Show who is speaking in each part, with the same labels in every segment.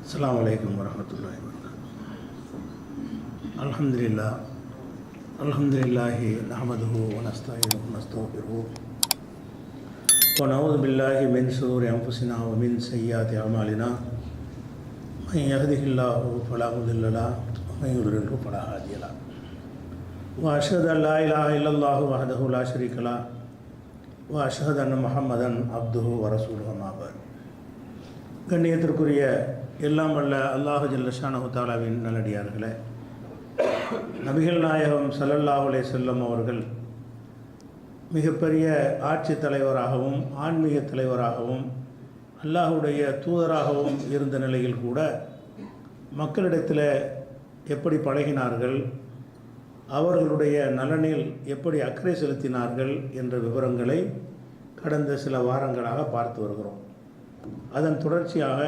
Speaker 1: அஸ்ஸலாமு அலைக்கும் வரஹ்மத்துல்லாஹி வபரகாத்துஹு. அல்ஹம்துலில்லாஹி நஹ்மதுஹு வ நஸ்தஈனுஹு வ நஸ்தக்ஃபிருஹு வ நஊது பில்லாஹி மின் ஷுரூரி அன்ஃபுஸினா வ மின் ஸய்யிஆத்தி அமாலினா மன் யஹ்திஹில்லாஹு ஃபலா முதில்ல லஹு வ மன் யுضللஹு ஃபலா ஹாதிய லஹு வ அஷ்ஹது அன் லா இலாஹா இல்லல்லாஹு வஹ்தஹு லா ஷரீக லஹு வ அஷ்ஹது அன்ன முஹம்மதன் அப்துஹு வ ரசூலுஹு அம்மா பஅத். கண்ணியத்திற்குரிய எல்லாம் வல்ல அல்லாஹு ஜல்ல ஷானஹு தஆலாவின் நல்லடியார்களே, நபிகள் நாயகம் ஸல்லல்லாஹு அலைஹி வஸல்லம் அவர்கள் மிகப்பெரிய ஆட்சி தலைவராகவும் ஆன்மீக தலைவராகவும் அல்லாஹுடைய தூதராகவும் இருந்த நிலையில் கூட மக்களிடத்தில் எப்படி பழகினார்கள், அவர்களுடைய நலனில் எப்படி அக்கறை செலுத்தினார்கள் என்ற விவரங்களை கடந்த சில வாரங்களாக பார்த்து வருகிறோம். அதன் தொடர்ச்சியாக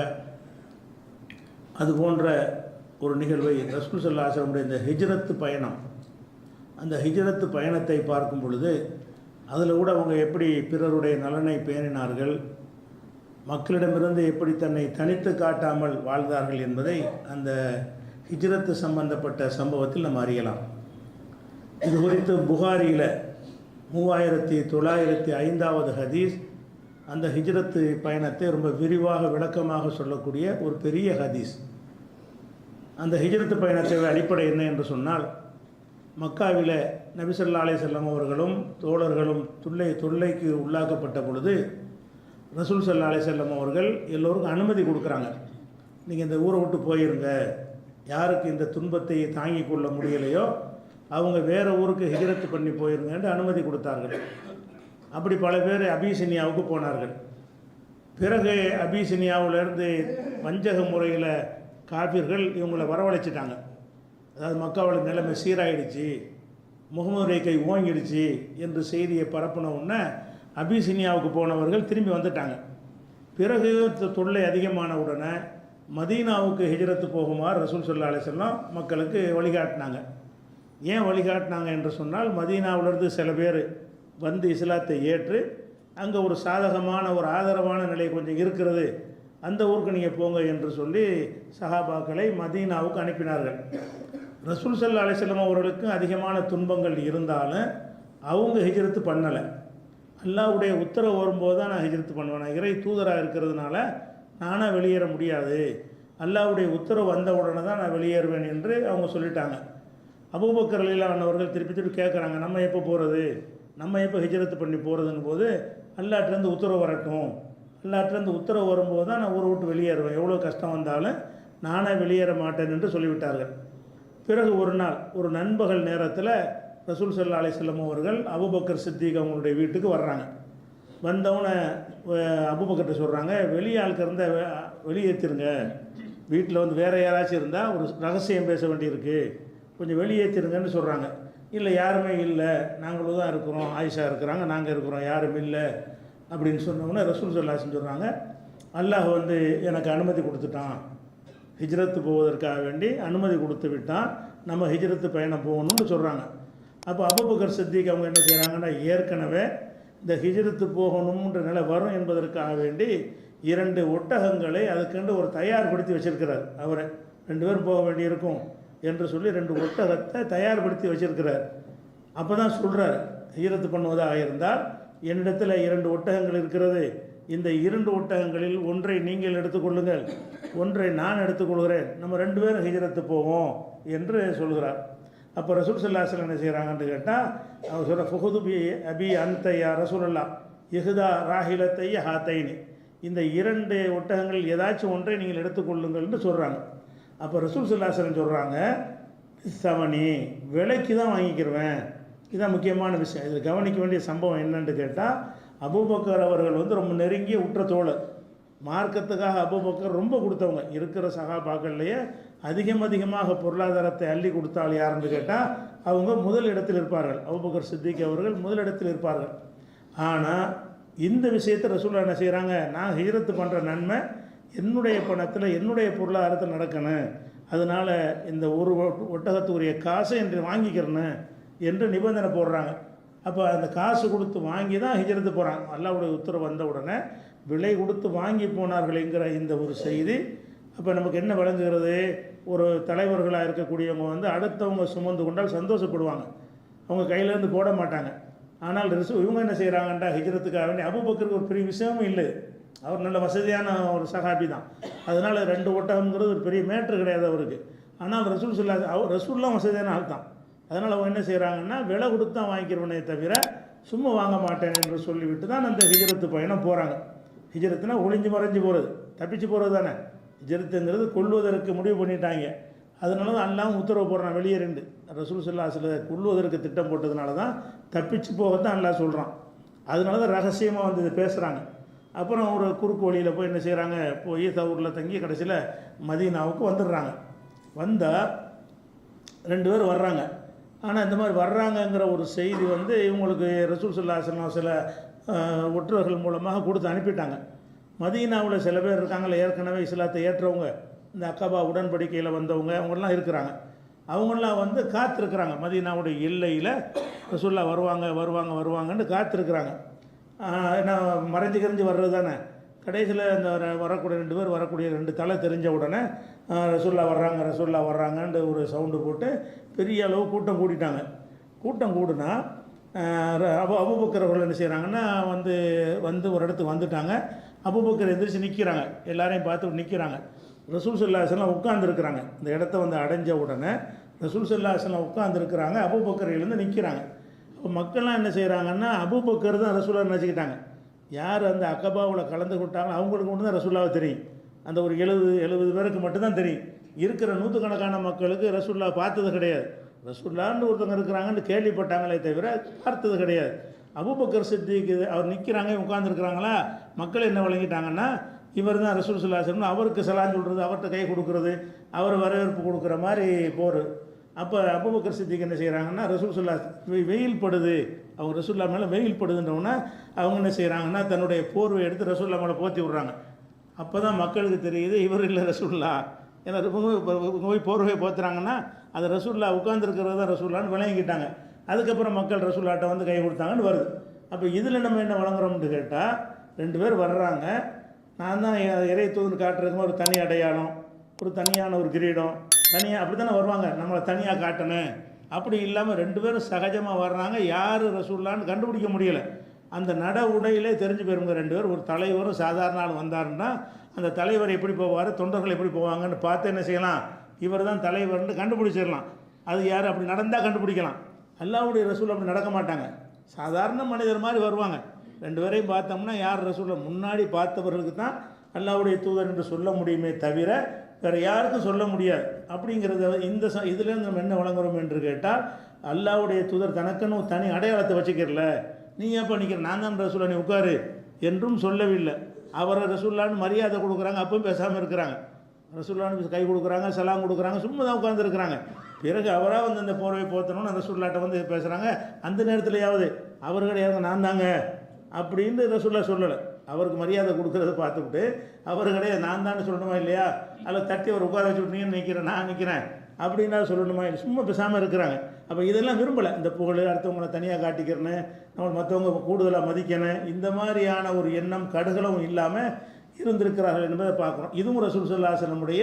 Speaker 1: அது போன்ற ஒரு நிகழ்வை ரசூல் ஸல்லல்லாஹு அலைஹி வஸல்லம் இந்த ஹிஜ்ரத்து பயணம், அந்த ஹிஜ்ரத்து பயணத்தை பார்க்கும் பொழுது அதில் கூட அவங்க எப்படி பிறருடைய நலனை பேணினார்கள், மக்களிடமிருந்து எப்படி தன்னை தனித்து காட்டாமல் வாழ்ந்தார்கள் என்பதை அந்த ஹிஜ்ரத்து சம்பந்தப்பட்ட சம்பவத்தில் நம்ம அறியலாம். இது குறித்து புகாரியில் 3905வது ஹதீஸ் அந்த ஹிஜ்ரத்து பயணத்தை ரொம்ப விரிவாக விளக்கமாக சொல்லக்கூடிய ஒரு பெரிய ஹதீஸ். அந்த ஹிஜ்ரத்து பயணத்தை அடிப்படை என்ன என்று சொன்னால், மக்காவில் நபி ஸல்லல்லாஹு அலைஹி வஸல்லம் அவர்களும் தோழர்களும் தொல்லைக்கு உள்ளாக்கப்பட்ட பொழுது ரசூல் ஸல்லல்லாஹு அலைஹி வஸல்லம் அவர்கள் எல்லோருக்கும் அனுமதி கொடுக்குறாங்க. நீங்கள் இந்த ஊரை விட்டு போயிருங்க, யாருக்கு இந்த துன்பத்தை தாங்கிக் கொள்ள முடியலையோ அவங்க வேறு ஊருக்கு ஹிஜ்ரத்து பண்ணி போயிருங்கன்னு அனுமதி கொடுத்தார்கள். அப்படி பல பேர் அபிசினியாவுக்கு போனார்கள். பிறகு அபிசினியாவிலேருந்து வஞ்சக முறையில் காபிர்கள் இவங்களை வரவழைச்சிட்டாங்க. அதாவது மக்காவில் நிலைமை சீராயிடுச்சு, முகமது ரேகை ஓங்கிடுச்சு என்று செய்தியை பரப்பின உடனே அபிசினியாவுக்கு போனவர்கள் திரும்பி வந்துட்டாங்க. பிறகு தொல்லை அதிகமான உடனே மதீனாவுக்கு ஹிஜ்ரத்து போகுமாறு ரசூல் ஸல்லல்லாஹு அலைஹி வஸல்லம் மக்களுக்கு வழிகாட்டினாங்க. ஏன் வழிகாட்டினாங்க என்று சொன்னால், மதீனாவிலிருந்து சில பேர் வந்து இஸ்லாத்தை ஏற்று அங்கே ஒரு சாதகமான ஒரு ஆதரவான நிலை கொஞ்சம் இருக்கிறது, அந்த ஊருக்கு நீங்கள் போங்க என்று சொல்லி சஹாபாக்களை மதீனாவுக்கு அனுப்பினார்கள். ரசூல் ஸல்லல்லாஹு அலைஹி வஸல்லம் அவர்களுக்கு அதிகமான துன்பங்கள் இருந்தாலும் அவங்க ஹிஜ்ரத்து பண்ணலை. அல்லாஹ்வுடைய உத்தரவு வரும்போது தான் நான் ஹிஜ்ரத்து பண்ணுவேன், நான் இறை தூதராக இருக்கிறதுனால நானாக வெளியேற முடியாது, அல்லாஹ்வுடைய உத்தரவு வந்த உடனே தான் நான் வெளியேறுவேன் என்று அவங்க சொல்லிட்டாங்க. அபூபக்கர் ரலியல்லாஹு அன்ஹு அவர்கள் திருப்பி கேட்குறாங்க, நம்ம எப்போ போகிறது, நம்ம எப்போ ஹிஜ்ரத்து பண்ணி போகிறதுன்னு போது, அல்லாஹ்ட்டேருந்து உத்தரவு வரட்டும், அல்லாஹ்ட்டேருந்து உத்தரவு வரும்போது தான் நான் ஊரை விட்டு வெளியேறுவேன், எவ்வளோ கஷ்டம் வந்தாலும் நானே வெளியேற மாட்டேன் என்று சொல்லிவிட்டார்கள். பிறகு ஒரு நாள் ஒரு நண்பகல் நேரத்தில் ரசூல் ஸல்லல்லாஹு அலைஹி வஸல்லம் அவர்கள் அபூபக்கர் சித்திக் அவங்களுடைய வீட்டுக்கு வர்றாங்க. வந்தவனை அபூபக்கர்ட்ட சொல்கிறாங்க, வெளியாளுக்கு இருந்தால் வெளியேற்றிருங்க, வீட்டில் வந்து வேறு யாராச்சும் இருந்தால் ஒரு ரகசியம் பேச வேண்டியிருக்கு, கொஞ்சம் வெளியேற்றிருங்கன்னு சொல்கிறாங்க. இல்லை யாருமே இல்லை, நாங்களும் தான் இருக்கிறோம், ஆயிஷா இருக்கிறாங்க, நாங்கள் இருக்கிறோம், யாரும் இல்லை அப்படின்னு சொன்னோம்னா ரசூல் ஸல்லல்லாஹு அலைஹி வஸல்லம் சொல்கிறாங்க, அல்லாஹ் வந்து எனக்கு அனுமதி கொடுத்துட்டான், ஹிஜ்ரத்து போவதற்காக வேண்டி அனுமதி கொடுத்து விட்டான், நம்ம ஹிஜ்ரத்து பயணம் போகணும்னு சொல்கிறாங்க. அப்போ அபூபக்கர் சித்திக் அவங்க என்ன செய்கிறாங்கன்னா, ஏற்கனவே இந்த ஹிஜ்ரத்து போகணுன்ற நிலை வரும் என்பதற்காக வேண்டி 2 ஒட்டகங்களை அதுக்கென்று ஒரு தயார்படுத்தி வச்சிருக்கிறார். அவரை 2 பேரும் போக வேண்டியிருக்கும் என்று சொல்லி 2 ஒட்டகத்தை தயார்படுத்தி வச்சிருக்கிறார். அப்போ தான் சொல்கிறார், ஹிஜ்ரத்து பண்ணுவதாக இருந்தால் என்னிடத்தில் 2 ஒட்டகங்கள் இருக்கிறது, இந்த 2 ஒட்டகங்களில் ஒன்றை நீங்கள் எடுத்துக்கொள்ளுங்கள், ஒன்றை நான் எடுத்துக்கொள்கிறேன், நம்ம 2 பேரும் ஹிஜ்ரத்து போவோம் என்று சொல்கிறார். அப்போ ரசூல் ஸல்லல்லாஹு அலைஹி வஸல்லம் என்ன செய்கிறாங்கன்னு கேட்டால், அவர் சொல்கிற ஃபுஹுது பி அபி அன்தையா ரசூலல்லாஹ் இஹ்தா ராஹிலத்தைய ஹாத்தைனி, இந்த 2 ஒட்டகங்கள் ஏதாச்சும் ஒன்றை நீங்கள் எடுத்துக்கொள்ளுங்கள்னு சொல்கிறாங்க. அப்போ ரசூல் ஸல்லல்லாஹு அலைஹி வஸல்லம் சொல்கிறாங்க, சவனி விலைக்கு தான் வாங்கிக்கிடுவேன். இதுதான் முக்கியமான விஷயம். இதில் கவனிக்க வேண்டிய சம்பவம் என்னன்னு கேட்டால், அபூபக்கர் அவர்கள் வந்து ரொம்ப நெருங்கிய உற்ற தோழர், மார்க்கத்துக்காக அபூபக்கர் ரொம்ப கொடுத்தவங்க, இருக்கிற சஹாபாக்கள்லேயே அதிகமாக பொருளாதாரத்தை அள்ளி கொடுத்தால் யாருன்னு கேட்டால் அவங்க முதல் இடத்தில் இருப்பார்கள். அபூபக்கர் சித்திக் அவர்கள் முதல் இடத்தில் இருப்பார்கள். ஆனால் இந்த விஷயத்தை ரசூலுல்லாஹ் என்ன செய்கிறாங்க, நான் ஹிஜ்ரத்து பண்ணுற நன்மை என்னுடைய பணத்தில் என்னுடைய பொருளாதாரத்தில் நடக்கணும், அதனால் இந்த ஒரு ஒட்டகத்துக்குரிய காசை என்று வாங்கிக்கிறேன்னு என்று நிபந்தனை போடுறாங்க. அப்போ அந்த காசு கொடுத்து வாங்கி தான் ஹிஜ்ரத்து போகிறாங்க. அல்லாஹ்வுடைய உத்தரவு வந்த உடனே விலை கொடுத்து வாங்கி போனார்கள் என்கிற இந்த ஒரு செய்தி அப்போ நமக்கு என்ன விளங்குகிறது, ஒரு தலைவர்களாக இருக்கக்கூடியவங்க வந்து அடுத்தவங்க சுமந்து கொண்டால் சந்தோஷப்படுவாங்க, அவங்க கையிலேருந்து போட மாட்டாங்க. ஆனால் இவங்க என்ன செய்கிறாங்கன்றா, ஹிஜ்ரத்துக்காக வேண்டி அபூபக்கருக்கு ஒரு பெரிய விஷயமும் இல்லை, அவர் நல்ல வசதியான ஒரு சஹாபி தான், அதனால் 2 ஒட்டகம்ங்கிறது ஒரு பெரிய மேட்ரு கிடையாது அவருக்கு. ஆனால் ரசூல்லாம் வசதியான ஆள் தான், அதனால் அவங்க என்ன செய்கிறாங்கன்னா விலை கொடுத்து தான் வாங்கிக்கிறவனே தவிர சும்மா வாங்க மாட்டேன் என்று சொல்லிவிட்டு தான் அந்த ஹிஜ்ரத்து பயணம் போகிறாங்க. ஹிஜ்ரத்துனா ஒளிஞ்சு மறைஞ்சு போகிறது, தப்பிச்சு போகிறது தானே. ஹிஜ்ரத்துங்கிறது கொல்வதற்கு முடிவு பண்ணிட்டாங்க, அதனால தான் அல்லாஹ் உத்தரவு போடுறான் வெளியே ரெண்டு. ரசூல் ஸல்லல்லாஹு அலைஹி வஸல்லம் கொல்வதற்கு திட்டம் போட்டதுனால தான் தப்பிச்சு போகத்தான் அல்லாஹ் சொல்கிறான். அதனால தான் ரகசியமாக வந்து இதை பேசுகிறாங்க. அப்புறம் ஒரு குறுக்கு வழியில் போய் என்ன செய்கிறாங்க, போய் தவூரில் தங்கி கடைசியில் மதீனாவுக்கு வந்துடுறாங்க. வந்தால் 2 பேர் வர்றாங்க. ஆனால் இந்த மாதிரி வர்றாங்கங்கிற ஒரு செய்தி வந்து இவங்களுக்கு ரசூல் ஸல்லல்லாஹு அலைஹி வஸல்லம் சில ஒற்றர்கள் மூலமாக கொடுத்து அனுப்பிட்டாங்க. மதீனாவில் சில பேர் இருக்காங்களே, ஏற்கனவே இஸ்லாத்தை ஏற்றவங்க, இந்த அக்கபா உடன்படிக்கையில் வந்தவங்க, அவங்களாம் இருக்கிறாங்க. அவங்களாம் வந்து காத்திருக்கிறாங்க, மதீனாவுடைய எல்லையில் ரசூல்லா வருவாங்க வருவாங்க வருவாங்கன்னு காத்திருக்கிறாங்க. ஏன்னா மறைஞ்சு கரைஞ்சி வர்றது தானே. கடைசியில் இந்த வரக்கூடிய 2 பேர் வரக்கூடிய 2 தலை தெரிஞ்ச உடனே ரசூல்லா வர்றாங்க ரசூல்லா வர்றாங்கன்ட்டு ஒரு சவுண்டு போட்டு பெரிய அளவு கூட்டம் கூட்டிட்டாங்க. கூட்டம் கூடுனா அபூபக்கர் அவர்கள் என்ன செய்கிறாங்கன்னா வந்து ஒரு இடத்துக்கு வந்துட்டாங்க. அபூபக்கர் எந்திரிச்சு நிற்கிறாங்க, எல்லாரையும் பார்த்து நிற்கிறாங்க. ரசூல் ஸல்லல்லாஹு அலைஹி வஸல்லம் உட்காந்துருக்குறாங்க. இந்த இடத்த வந்து அடைஞ்ச உடனே ரசூல் ஸல்லல்லாஹு அலைஹி வஸல்லம் உட்காந்துருக்குறாங்க, அபூபக்கர் எழுந்து நிற்கிறாங்க. அப்போ மக்கள்லாம் என்ன செய்கிறாங்கன்னா அபூபக்கர் தான் ரசூலா நினச்சிக்கிட்டாங்க. யார் அந்த அக்கபாவில் கலந்து கொண்டாங்களோ அவங்களுக்கு மட்டும் தான் ரசூல்லாவை தெரியும். அந்த ஒரு 70 பேருக்கு மட்டும்தான் தெரியும். இருக்கிற நூற்றுக்கணக்கான மக்களுக்கு ரசூல்லா பார்த்தது கிடையாது. ரசூல்லான்னு ஒருத்தவங்க இருக்கிறாங்கன்னு கேள்விப்பட்டாங்களே தவிர பார்த்தது கிடையாது. அபூபக்கர் சித்திக்கு அவர் நிற்கிறாங்க, உட்காந்துருக்குறாங்களா, மக்கள் என்ன வழங்கிட்டாங்கன்னா இவர் தான் ரசூல் ஸல்லல்லாஹு அலைஹி வஸல்லம், அவருக்கு சலாம் சொல்கிறது, அவர்கிட்ட கை கொடுக்குறது, அவர் வரவேற்பு கொடுக்குற மாதிரி போர். அப்போ அபூபக்கர் சித்திக் என்ன செய்கிறாங்கன்னா, ரசூல் ஸல்லல்லாஹு வெயில் படுது, அவங்க ரசூல்லா மேலே வெயில் படுதுன்றவுன்னா அவங்க என்ன செய்கிறாங்கன்னா தன்னுடைய போர்வை எடுத்து ரசூல்லா மேலே போற்றி விட்றாங்க. அப்போ தான் மக்களுக்கு தெரியுது இவர் இல்லை ரசூல்லா. ஏன்னா போய் போர்வை போத்துறாங்கன்னா அது ரசூல்லா உட்காந்துருக்கிறது தான் ரசூல்லான்னு விளங்கிக்கிட்டாங்க. அதுக்கப்புறம் மக்கள் ரசூல்லாட்ட வந்து கை கொடுத்தாங்கன்னு வருது. அப்போ இதில் நம்ம என்ன வழங்குறோம்னு கேட்டால், 2 பேர் வர்றாங்க, நான் தான் இறை தூதுன்னு காட்டுறதுக்கு ஒரு தனி அடையாளம், ஒரு தனியான ஒரு கிரீடம், தனியாக அப்படி தானே வருவாங்க, நம்மளை தனியாக காட்டணும். அப்படி இல்லாமல் 2 பேரும் சகஜமாக வர்றாங்க, யார் ரசூல்லான்னு கண்டுபிடிக்க முடியலை. அந்த நட உடையிலே தெரிஞ்சு போயிருங்க 2 பேர். ஒரு தலைவரும் சாதாரண ஆள் வந்தாருன்னா அந்த தலைவர் எப்படி போவார், தொண்டர்கள் எப்படி போவாங்கன்னு பார்த்து என்ன செய்யலாம், இவர் தான் தலைவர்னு கண்டுபிடிச்சிடலாம். அது யார் அப்படி நடந்தால் கண்டுபிடிக்கலாம். அல்லாஹ்வுடைய ரசூல் அப்படி நடக்க மாட்டாங்க, சாதாரண மனிதர் மாதிரி வருவாங்க. 2 பேரையும் பார்த்தோம்னா யார் ரசூலை முன்னாடி பார்த்தவர்களுக்கு தான் அல்லாஹ்வுடைய தூதர் என்று சொல்ல முடியுமே தவிர வேறு யாருக்கும் சொல்ல முடியாது. அப்படிங்கிறத இதுலேருந்து நம்ம என்ன வழங்குறோம் என்று கேட்டால், அல்லாஹ்வுடைய தூதர் தனக்குன்னு தனி அடையாளத்தை வச்சுக்கிறல, நீ எப்போ நிற்கிற, நான் தான் ரசூலா, நீ உட்காரு என்றும் சொல்லவில்லை. அவரை ரசூல்லான்னு மரியாதை கொடுக்குறாங்க, அப்பவும் பேசாமல் இருக்கிறாங்க. ரசூல்லான்னு கை கொடுக்குறாங்க, சலாம் கொடுக்குறாங்க, சும்மா தான் உட்காந்துருக்குறாங்க. பிறகு அவராக வந்து அந்த போர்வை போத்தணும்னு ரசூல்லாட்ட வந்து பேசுகிறாங்க. அந்த நேரத்துலையாவது அவர் கிடையாது, நான் தாங்க அப்படின்னு ரசூல்லா சொல்லலை. அவருக்கு மரியாதை கொடுக்குறத பார்த்துக்கிட்டு அவர் கிடையாது, நான் தான் சொல்லணுமா இல்லையா, அதில் தட்டி அவர் உட்கார வச்சு விட்டு நிற்கிறேன், நான் நிற்கிறேன் அப்படின்னா சொல்லணுமா இல்லை, சும்மா பேசாமல் இருக்கிறாங்க. அப்போ இதெல்லாம் விரும்பலை. இந்த புகழ், அடுத்தவங்களை தனியாக காட்டிக்கிறேன்னு, நம்ம மற்றவங்க கூடுதலாக மதிக்கணும், இந்த மாதிரியான ஒரு எண்ணம் கடுகளும் இல்லாமல் இருந்திருக்கிறார்கள் என்பதை பார்க்குறோம். இதுவும் ரசூல் ஸல்லல்லாஹு அலைஹி வஸல்லமுடைய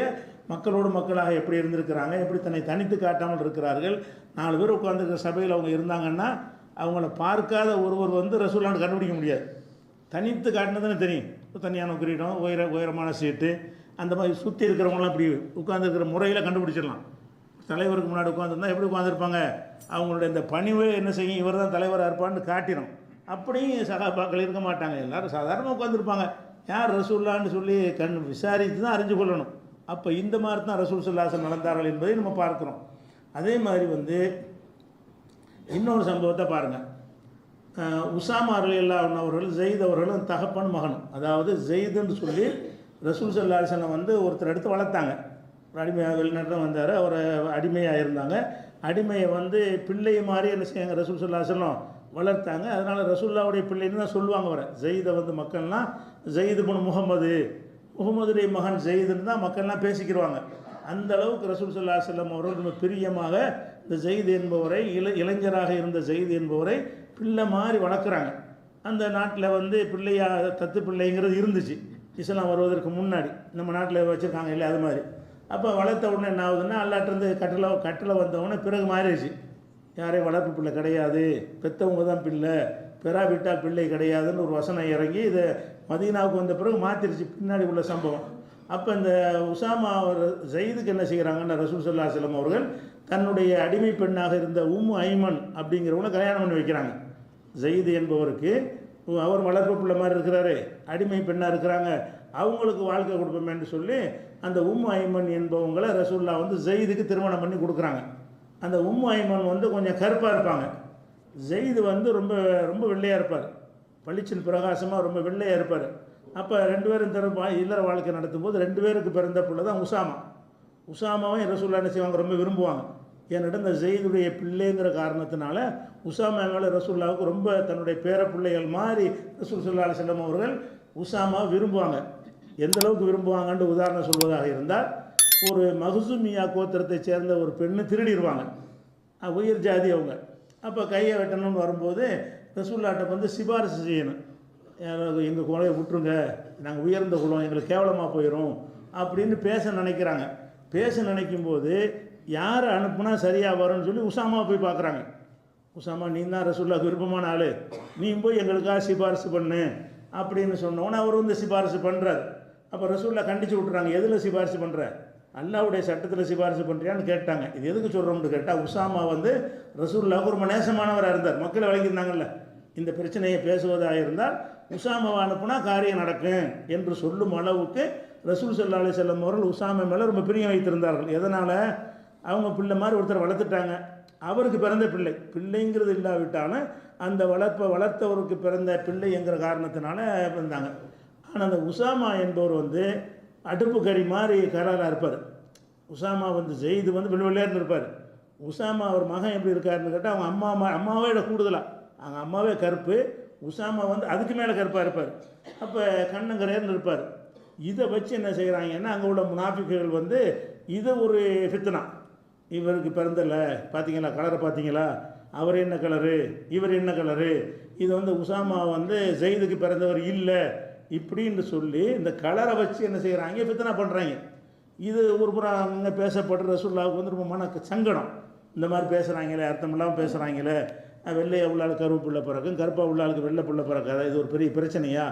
Speaker 1: மக்களோடு மக்களாக எப்படி இருந்திருக்கிறாங்க, எப்படி தன்னை தனித்து காட்டாமல் இருக்கிறார்கள். 4 பேர் உட்காந்துருக்கிற சபையில் அவங்க இருந்தாங்கன்னா அவங்கள பார்க்காத ஒருவர் வந்து ரசூல்லான்னு கண்டுபிடிக்க முடியாது. தனித்து காட்டினதுன்னு தெரியும். தனியான கிரீடம், உயரமான சீட்டு, அந்த மாதிரி சுற்றி இருக்கிறவங்களாம் இப்படி உட்காந்துருக்கிற முறையில் கண்டுபிடிச்சிடலாம். தலைவருக்கு முன்னாடி உட்காந்துருந்தா எப்படி உட்காந்துருப்பாங்க, அவங்களுடைய இந்த பணிவே என்ன செய்யும், இவர் தான் தலைவராக இருப்பான்னு காட்டிடும். அப்படியும் சகாபாக்கள் இருக்க மாட்டாங்க, எல்லோரும் சாதாரணமாக உட்காந்துருப்பாங்க. யார் ரசூல்லான்னு சொல்லி விசாரித்து தான் அறிஞ்சு கொள்ளணும். அப்போ இந்த மாதிரி தான் ரசூல் ஸல்லல்லாஹு அலைஹி வஸல்லம் நடந்தார்கள் என்பதை நம்ம பார்க்குறோம். அதே மாதிரி வந்து இன்னொரு சம்பவத்தை பாருங்கள். உசாமா ரலியல்லாஹு அவர்கள் ஜெயித் அவர்களும் தகப்பன் மகனும், அதாவது ஜெயிதுன்னு சொல்லி ரசூல் ஸல்லல்லாஹு அலைஹி வஸல்லம் வந்து ஒருத்தர் எடுத்து வளர்த்தாங்க. அடிமையாக வெளிநாட்டில் வந்தார், அவர் அடிமையாக இருந்தாங்க. அடிமையை வந்து பிள்ளை மாதிரி என்ன செய்யாங்க, ரசூல் ஸல்லல்லாஹு அலைஹி வஸல்லம் வளர்த்தாங்க. அதனால் ரசூல்லாவுடைய பிள்ளைன்னு தான் சொல்லுவாங்க. வர ஜெயிதை வந்து மக்கள்லாம் ஜெயிது பின் முகமதுடைய மகன் ஜெயிதுன்னு தான் மக்கள்லாம் பேசிக்கிடுவாங்க. அந்த அளவுக்கு ரசூல் ஸல்லல்லாஹு அலைஹி வஸல்லம் அவர்கள் ரொம்ப பிரியமாக இந்த ஜெயித் என்பவரை, இளைஞராக இருந்த ஜெயித் என்பவரை பிள்ளை மாதிரி வளர்க்குறாங்க. அந்த நாட்டில் வந்து பிள்ளையா தத்து பிள்ளைங்கிறது இருந்துச்சு. இஸ்லாம் வருவதற்கு முன்னாடி நம்ம நாட்டில் வச்சுருக்காங்க இல்லை அது மாதிரி. அப்போ வளர்த்த உடனே என்ன ஆகுதுன்னா அல்லாட்டிருந்து கட்டில் வந்தவுடனே பிறகு மாறிடுச்சு. யாரையும் வளர்ப்பு பிள்ளை கிடையாது, பெற்றவங்க தான் பிள்ளை, பெறாவிட்டால் பிள்ளை கிடையாதுன்னு ஒரு வசனம் இறங்கி இதை மதீனாவுக்கு வந்த பிறகு மாற்றிருச்சு பின்னாடி உள்ள சம்பவம். அப்போ இந்த உசாமா அவர் ஜெயிதுக்கு என்ன செய்கிறாங்கன்னா ரசூல் ஸல்லல்லாஹு அலைஹி வஸல்லம் அவர்கள் தன்னுடைய அடிமை பெண்ணாக இருந்த ஐமன் அப்படிங்கிறவங்கள கல்யாணம் பண்ணி வைக்கிறாங்க. ஜெயிது என்பவருக்கு அவர் வளர்ப்பு பிள்ளை மாதிரி இருக்கிறாரு, அடிமை பெண்ணாக இருக்கிறாங்க, அவங்களுக்கு வாழ்க்கை கொடுப்போமேன்னு சொல்லி அந்த ஐமன் என்பவங்களை ரசூல்லா வந்து ஜெயிதுக்கு திருமணம் பண்ணி கொடுக்குறாங்க. அந்த ஐமன் கொஞ்சம் கருப்பாக இருப்பாங்க, ஜெயிது ரொம்ப ரொம்ப வெள்ளையாக இருப்பார், பளிச்சின் பிரகாசமாக ரொம்ப வெள்ளையாக இருப்பார். அப்போ ரெண்டு பேரும் இல்லற வாழ்க்கை நடத்தும்போது ரெண்டு பேருக்கு பிறந்த பிள்ளை தான் உசாமாவும் ரசூல்லா என்ன செய்வாங்க, ரொம்ப விரும்புவாங்க. ஏன்னிடம் இந்த ஜெயிதுடைய பிள்ளைங்கிற காரணத்தினால உசாமா மேலே ரசூல்லாவுக்கு ரொம்ப தன்னுடைய பேர பிள்ளைகள் மாதிரி ரசூல் ஸல்லல்லாஹு அலைஹி வஸல்லம் அவர்கள் உசாமாவை விரும்புவாங்க. எந்த அளவுக்கு விரும்புவாங்கன்னு உதாரணம் சொல்வதாக இருந்தால், ஒரு மஹ்சூமியா கோத்திரத்தை சேர்ந்த ஒரு பெண்ணு திருடிடுவாங்க, உயர் ஜாதி அவங்க. அப்போ கையை வெட்டணும்னு வரும்போது ரசூல்லாட்ட சிபாரிசு செய்யணும், எங்கள் குலையை விட்டுருங்க, நாங்கள் உயர்ந்த குலம், எங்களுக்கு கேவலமாக போயிடும் அப்படின்னு பேச நினைக்கிறாங்க. பேச நினைக்கும்போது யாரை அனுப்புனா சரியாக வரும்னு சொல்லி உசாமாவை போய் பார்க்குறாங்க. உசாமா, நீ தான் ரசூலுல்லாஹ்க்கு விருப்பமான ஆள், நீ போய் எங்களுக்காக சிபாரிசு பண்ணு அப்படின்னு சொன்னோன்னே அவர் சிபாரிசு பண்ணுறாரு. அப்போ ரசூல்லா கண்டித்து விட்டுறாங்க, எதில் சிபாரிசு பண்ணுற, அல்லாஹ்வுடைய சட்டத்தில் சிபாரிசு பண்ணுறியான்னு கேட்டாங்க. இது எதுக்கு சொல்கிறோம்னு கேட்டால், உசாமா ரசூலுல்லாஹ்வுக்கு ரொம்ப நேசமானவராக இருந்தார், மக்களை வழங்கியிருந்தாங்கல்ல. இந்த பிரச்சனையை பேசுவதாக இருந்தால் உசாமாவை அனுப்புனா காரியம் நடக்கும் என்று சொல்லும் அளவுக்கு ரசூல் ஸல்லல்லாஹு அலைஹி வஸல்லம் அவர்கள் உசாமா மேலே ரொம்ப பிரியம் வைத்திருந்தார்கள். எதனால், அவங்க பிள்ளை மாதிரி ஒருத்தர் வளர்த்துட்டாங்க, அவருக்கு பிறந்த பிள்ளைங்கிறது இல்லாவிட்டாலும் அந்த வளர்த்தவருக்கு பிறந்த பிள்ளை என்கிற காரணத்தினால இருந்தாங்க. ஆனால் அந்த உசாமா என்பவர் அடுப்பு கறி மாதிரி கராராக இருப்பார். உசாமா ஜெயிது வெள்ளையார்னு இருப்பார். உசாமா அவர் மகன் எப்படி இருக்காருன்னு கேட்டால், அவங்க அம்மாவே கூடுதலாக, அவங்க அம்மாவே கருப்பு, உசாமா அதுக்கு மேலே கருப்பாக இருப்பார். அப்போ கண்ணங்கரையர்னு இருப்பார். இதை வச்சு என்ன செய்கிறாங்கன்னா, அங்கே உள்ள முனாஃபிக்குகள் இதை ஒரு ஃபித்னா, இவருக்கு பிறந்தல பார்த்தீங்களா, கலரை பார்த்தீங்களா, அவர் என்ன கலரு, இவர் என்ன கலரு, இது உசாமா ஜெயிதுக்கு பிறந்தவர் இல்லை இப்படின்னு சொல்லி இந்த கலரை வச்சு என்ன செய்கிறாங்க, ஃபித்னா பண்ணுறாங்க. இது ஒரு புறம் அங்கே பேசப்படுற ரசூலுல்லாஹ்வுக்கு ரொம்ப மன சங்கடம். இந்த மாதிரி பேசுகிறாங்களே, அர்த்தம் இல்லாமல் பேசுகிறாங்களே, வெள்ளையை உள்ளாளுக்கு கருப்பு பிள்ளை பிறக்கும், கருப்பாக உள்ளாளுக்கு வெள்ளை பிள்ளை பிறக்காத, இது ஒரு பெரிய பிரச்சனையா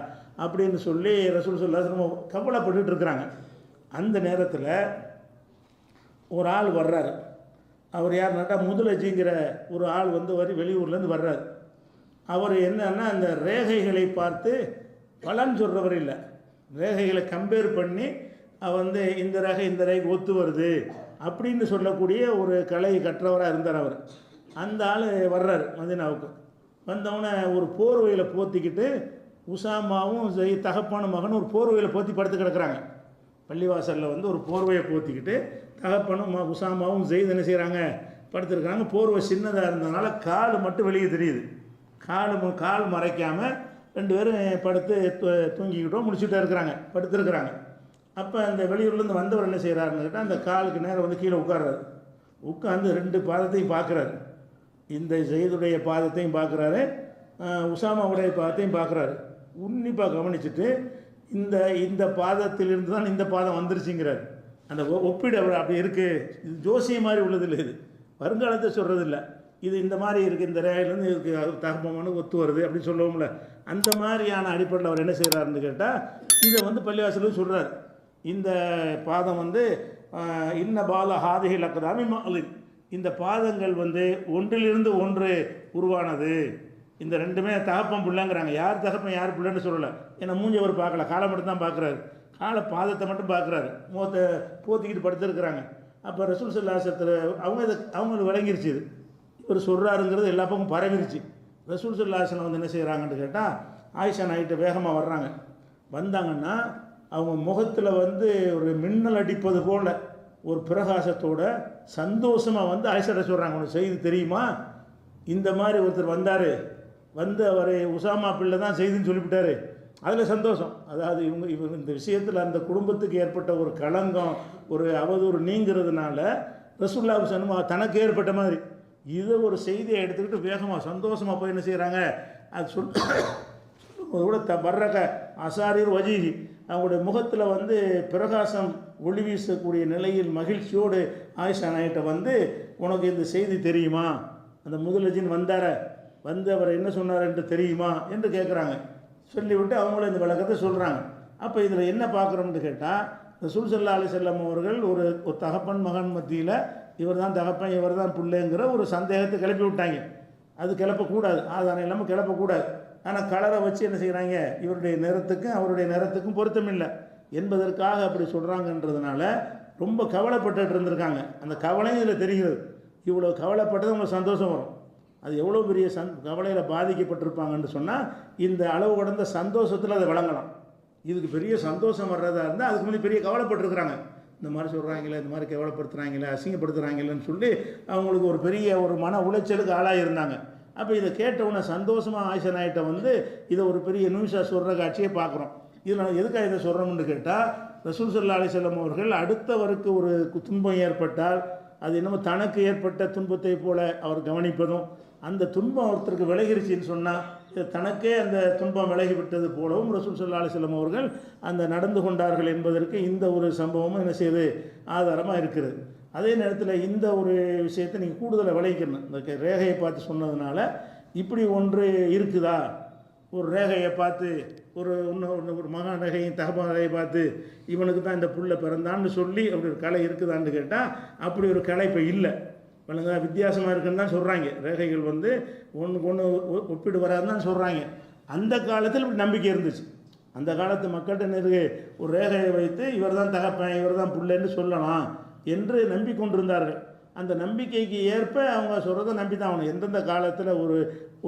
Speaker 1: அப்படின்னு சொல்லி ரசூல் ஸல்லல்லாஹு அலைஹி வஸல்லம் கவலைப்பட்டு இருக்கிறாங்க. அந்த நேரத்தில் ஒரு ஆள் வர்றாரு. அவர் யாருன்னாட்டா முதலஜிங்கிற ஒரு ஆள் வெளியூர்லேருந்து வர்றாரு. அவர் என்னன்னா, அந்த ரேகைகளை பார்த்து பலன் சொல்கிறவர் இல்லை, ரேகைகளை கம்பேர் பண்ணி இந்த ரேகை இந்த ரேகை ஒத்து வருது அப்படின்னு சொல்லக்கூடிய ஒரு கலை கற்றவராக இருந்தார் அவர். அந்த ஆள் வர்றாரு மதீனாவுக்கு. வந்தவொடனே ஒரு போர்வையில் போத்திக்கிட்டு உசாமாவும் தகப்பான மகனும் ஒரு போர்வையில் போற்றி படுத்து கிடக்கிறாங்க. பள்ளிவாசலில் ஒரு போர்வையை போத்திக்கிட்டு தகப்பனும் உசாமாவும் ஜெயித் என்ன செய்கிறாங்க, படுத்துருக்காங்க. போர்வை சின்னதாக இருந்ததுனால கால் மட்டும் வெளியே தெரியுது, கால் மறைக்காமல் ரெண்டு பேரும் படுத்து தூங்கிக்கிட்டோம் முடிச்சுட்டே இருக்கிறாங்க, படுத்துருக்குறாங்க. அப்போ அந்த வெளியூர்லேருந்து வந்தவர் என்ன செய்கிறாருன்னு கேட்டால், அந்த காலுக்கு நேரம் கீழே உட்கார்றாரு. உட்காந்து ரெண்டு பாதத்தையும் பார்க்குறாரு. இந்த ஜெயிதுடைய பாதத்தையும் பார்க்குறாரு, உசாமாவுடைய பாதத்தையும் பார்க்குறாரு. உன்னிப்பாக கவனிச்சுட்டு இந்த பாதத்திலிருந்து தான் இந்த பாதம் வந்துருச்சுங்கிறார். அந்த ஒப்பீடு அப்படி இருக்குது. இது ஜோசிய மாதிரி உள்ளதில்லை, இது வருங்காலத்தை சொல்கிறதில்ல. இது இந்த மாதிரி இருக்குது, இந்த ரேகையிலேருந்து இதுக்கு தகப்பமான ஒத்து வருது அப்படின்னு சொல்லுவோம்ல, அந்த மாதிரியான அடிப்படையில் அவர் என்ன செய்கிறாருன்னு கேட்டால், இதை பள்ளிவாசலும் சொல்கிறார். இந்த பாதம் இன்ன பால ஹாதிஹி லக்தாமி மஅலின், இந்த பாதங்கள் ஒன்றிலிருந்து ஒன்று உருவானது. இந்த ரெண்டுமே தகப்பம் பிள்ளைங்கிறாங்க. யார் தகப்பன் யார் பிள்ளைன்னு சொல்லலை, ஏன்னா மூஞ்சி அவர் பார்க்கல, காலை மட்டும் தான் பார்க்குறாரு, காலை பாதத்தை மட்டும் பார்க்குறாரு, முகத்தை போத்திக்கிட்டு படுத்துருக்குறாங்க. அப்போ ரசூல் ஸல்லல்லாஹு அலைஹி வஸல்லம் அவங்களுக்கு விளங்கிருச்சு, இது இவர் சொல்கிறாருங்கிறது எல்லா பக்கம் பரவிருச்சு. ரசூல் ஸல்லல்லாஹு அலைஹி வஸல்லம் என்ன செய்கிறாங்கன்னு கேட்டால், ஆயிஷா நாயிட்ட வேகமாக வர்றாங்க. வந்தாங்கன்னா அவங்க முகத்தில் ஒரு மின்னல் அடிப்பது போல் ஒரு பிரகாசத்தோட சந்தோஷமாக ஆயிஷாட்ட சொல்கிறாங்க, உனக்கு செய்தி தெரியுமா, இந்த மாதிரி ஒருத்தர் வந்தார், அவர் உசாமா பிள்ளை தான் செய்தின்னு சொல்லிவிட்டார். அதில் சந்தோஷம். அதாவது இவங்க இந்த விஷயத்தில் அந்த குடும்பத்துக்கு ஏற்பட்ட ஒரு களங்கம், ஒரு அவதூறு நீங்கிறதுனால ரசூலுல்லாஹி ஸல்லல்லாஹு தனக்கு ஏற்பட்ட மாதிரி இதை ஒரு செய்தியை எடுத்துக்கிட்டு வேகமாக சந்தோஷமாக போய் என்ன செய்கிறாங்க, அது சொல்லும்போது கூட வர்றக்க அசாரீர் வஜீஹி, அவங்களுடைய முகத்தில் வந்து பிரகாசம் ஒளி வீசக்கூடிய நிலையில் மகிழ்ச்சியோடு ஆயிஷா நாயிட்ட வந்து, உனக்கு இந்த செய்தி தெரியுமா, அந்த முதலஜின் வந்தார, வந்து அவர் என்ன சொன்னார் என்று தெரியுமா என்று கேட்குறாங்க. சொல்லிவிட்டு அவங்களும் இந்த விளக்கத்தை சொல்கிறாங்க. அப்போ இதில் என்ன பார்க்குறோம்னு கேட்டால், ரசூல் ஸல்லல்லாஹு அலைஹி வஸல்லம் அவர்கள் ஒரு தகப்பன் மகன் மத்தியில் இவர் தான் தகப்பன் இவர் தான் பிள்ளைங்கிற ஒரு சந்தேகத்தை கிளப்பி விட்டாங்க. அது கிளப்பக்கூடாது, ஆதாரம் இல்லாமல் கிளப்பக்கூடாது. ஆனால் கலரை வச்சு என்ன செய்கிறாங்க, இவருடைய நிறத்துக்கும் அவருடைய நிறத்துக்கும் பொருத்தமில்லை என்பதற்காக அப்படி சொல்கிறாங்கன்றதுனால ரொம்ப கவலைப்பட்டு இருந்திருக்காங்க. அந்த கவலையும் இதில் தெரிகிறது. இவ்வளோ கவலைப்பட்டது உங்களுக்கு சந்தோஷம் வரும். அது எவ்வளோ பெரிய கவலையில் பாதிக்கப்பட்டிருப்பாங்கன்னு சொன்னால் இந்த அளவு கடந்த சந்தோஷத்தில் அதை வழங்கலாம். இதுக்கு பெரிய சந்தோஷம் வர்றதா இருந்தால் அதுக்கு முன்னாடி பெரிய கவலைப்பட்டிருக்கிறாங்க. இந்த மாதிரி சொல்கிறாங்களே, இந்த மாதிரி கேவலப்படுத்துகிறாங்களே, அசிங்கப்படுத்துகிறாங்களேன்னு சொல்லி அவங்களுக்கு ஒரு பெரிய ஒரு மன உளைச்சலுக்கு ஆளாக இருந்தாங்க. அப்போ இதை கேட்டவுடனே சந்தோஷமாக ஆயிஷா நாயிட்ட வந்து இதை ஒரு பெரிய நியூஸாக சொல்கிற காட்சியை பார்க்குறோம். இதில் நான் எதுக்காக இதை சொல்கிறோம்னு கேட்டால், ரசூல் ஸல்லல்லாஹு அலைஹி வஸல்லம் அவர்கள் அடுத்தவருக்கு ஒரு துன்பம் ஏற்பட்டால் அது என்னமோ தனக்கு ஏற்பட்ட துன்பத்தை போல அவர் கவனிப்பதும், அந்த துன்பம் ஒருத்தருக்கு விலகிருச்சின்னு சொன்னால் இது தனக்கே அந்த துன்பம் விலகிவிட்டது போலவும் ரசூல் ஸல்லல்லாஹு அலைஹி வஸல்லம் அவர்கள் அந்த நடந்து கொண்டார்கள் என்பதற்கு இந்த ஒரு சம்பவமும் என்ன செய்யுது, ஆதாரமாக இருக்கிறது. அதே நேரத்தில் இந்த ஒரு விஷயத்தை நீங்கள் கூடுதலை விளைவிக்கணும். இந்த ரேகையை பார்த்து சொன்னதுனால இப்படி ஒன்று இருக்குதா, ஒரு ரேகையை பார்த்து ஒரு மகன் ரேகையும் தகப்பன் ரேகையை பார்த்து இவனுக்கு தான் இந்த புள்ள பிறந்தான்னு சொல்லி அப்படி ஒரு கலை இருக்குதான்னு கேட்டால் அப்படி ஒரு கலை இப்போ இல்லை. வழங்க வித்தியாசமாக இருக்குன்னு தான் சொல்கிறாங்க. ரேகைகள் வந்து ஒன்றுக்கு ஒன்று ஒப்பிடு வராதுன்னு தான் சொல்கிறாங்க. அந்த காலத்தில் இப்படி நம்பிக்கை இருந்துச்சு. அந்த காலத்து மக்கள்கிட்ட இருக்கு, ஒரு ரேகையை வைத்து இவர் தான் தகப்பன் இவர் தான் பிள்ளைன்னு சொல்லலாம் என்று நம்பிக்கொண்டிருந்தார்கள். அந்த நம்பிக்கைக்கு ஏற்ப அவங்க சொல்கிறத நம்பி தான் ஆகணும். எந்தெந்த காலத்தில்